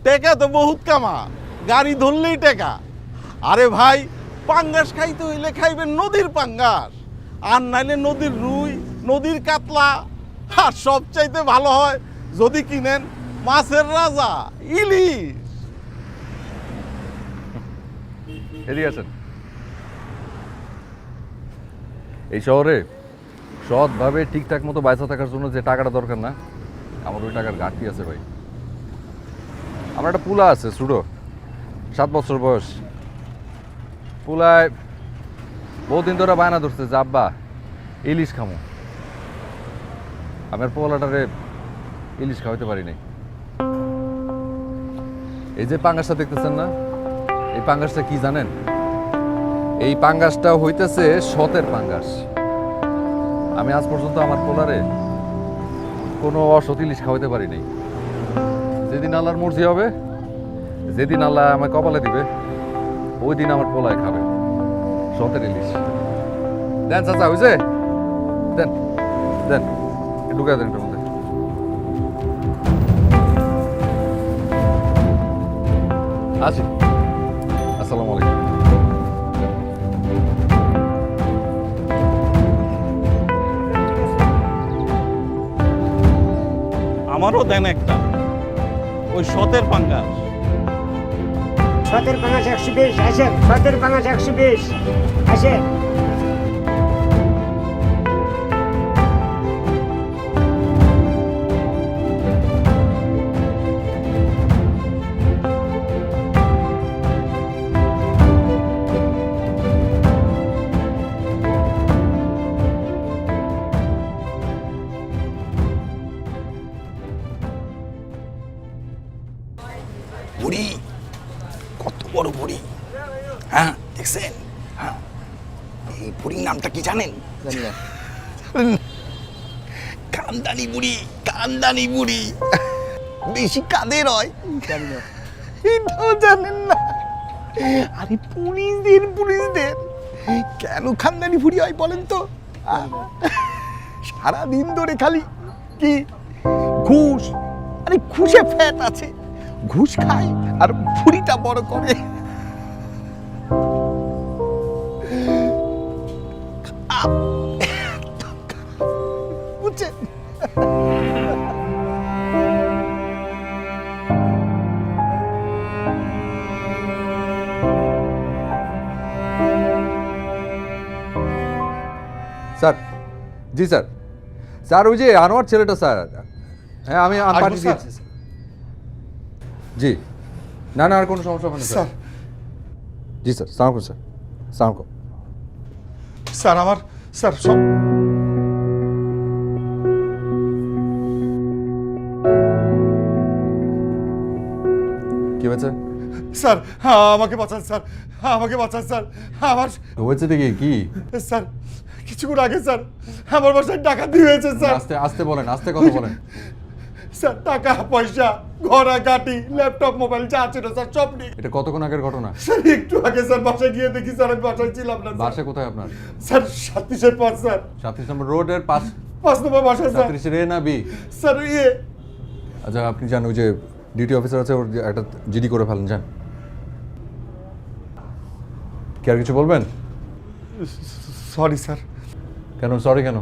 টেকা তো বহুত কামা, গাড়ি ধরলেই টেকা। আরে ভাই, পাঙ্গাস খাইতে হইলে খাইবেন নদীর পাঙ্গাস, আর নাইলে নদীর রুই, নদীর কাতলা। আর সবচাইতে ভালো হয় যদি কিনেন মাছের রাজা ইলিশ। এদিকে আছেন। এই শহরে সৎভাবে ঠিকঠাক মতো বাইসা থাকার জন্য যে টাকাটা দরকার না, আমার ওই টাকার ঘাটতি আছে ভাই। আমার একটা পুলা আছে ছোটো, 7 বছর বয়স। পুলায় বহুদিন ধরে বায়না ধরছে যে আব্বা ইলিশ খামো। আমি আর পোলাটারে ইলিশ খাওয়াইতে পারি নাই। এই যে পাঙ্গাসটা দেখতেছেন না, এই পাঙ্গাসটা কি জানেন? এই পাঙ্গাসটা হইতেছে সতের পাঙ্গাস। আমি আজ পর্যন্ত আমার পোলারে কোনো অসৎ ইলিশ খাওয়াইতে পারি নাই। যেদিন আল্লাহর মর্জি হবে, যেদিন আল্লাহ আমায় কপালে দিবে, ওই দিন আমার পোলায় খাবে সতের ইলিশ। দেন চাচা, হয়েছে? দেন দেন, ঢুকে দেন এটার মধ্যে। আসি, আসসালামু আলাইকুম। আমারও দেন একটা, ওই সতের পাঙ্গাস। সতের পাঙাশ 120 আসেন, সতের পাঙাশ 120 আসেন। বুড়ি, কত বড় বুড়ি! হ্যাঁ, দেখছেন? হ্যাঁ, এই বুড়ির নামটা কি জানেন? কান্দানি বুড়ি, কান্দানি বুড়ি। বেশি কাদের হয় এটাও জানেন না? আরে পুলিশদের কেন খানদানি বুড়ি হয় বলেন তো? সারাদিন ধরে খালি কি ঘুষ, আরে ঘুষে ফ্যাট আছে, ঘুষ খায় আর ভুঁড়িটা বড় করে। বুঝছেন? স্যার, জি স্যার। স্যার ওই যে আনোয়ার ছেলেটা স্যার, হ্যাঁ আমি পাঠিয়ে দিয়েছি। জি, না না, আর কোনো সমস্যা হবে না স্যার। জি স্যার, সালাম স্যার, সালাম। স্যার আমার স্যার সব কি হয়েছে? স্যার আমাকে বাঁচান স্যার, আমাকে বাঁচান স্যার। আমার হয়েছে দেখি কি? স্যার কিছুক্ষণ আগে স্যার আমার বাসায় ডাকাতি হয়েছে স্যার। আস্তে আস্তে বলেন, আস্তে কথা বলেন। স্যার টাকা পয়সা ঘোড়া গাটি ল্যাপটপ মোবাইল যা ছিল স্যার সব নিয়ে। এটা কতক্ষণ আগের ঘটনা? স্যার একটু আগে স্যার বাসায় গিয়ে দেখি স্যার আমি বাসায় ছিলাম না। বাসা কোথায় আপনার? স্যার 37-এর পর স্যার, 37 নম্বর রোডের 5 নম্বর বাসা স্যার। 37 এ না বি? স্যার আচ্ছা আপনি জান, ওই যে ডিউটি অফিসার আছে, ওর একটা জিডি করে ফেলেন, যান। কি আর কিছু বলবেন? Sorry sir. কেন সরি কেন?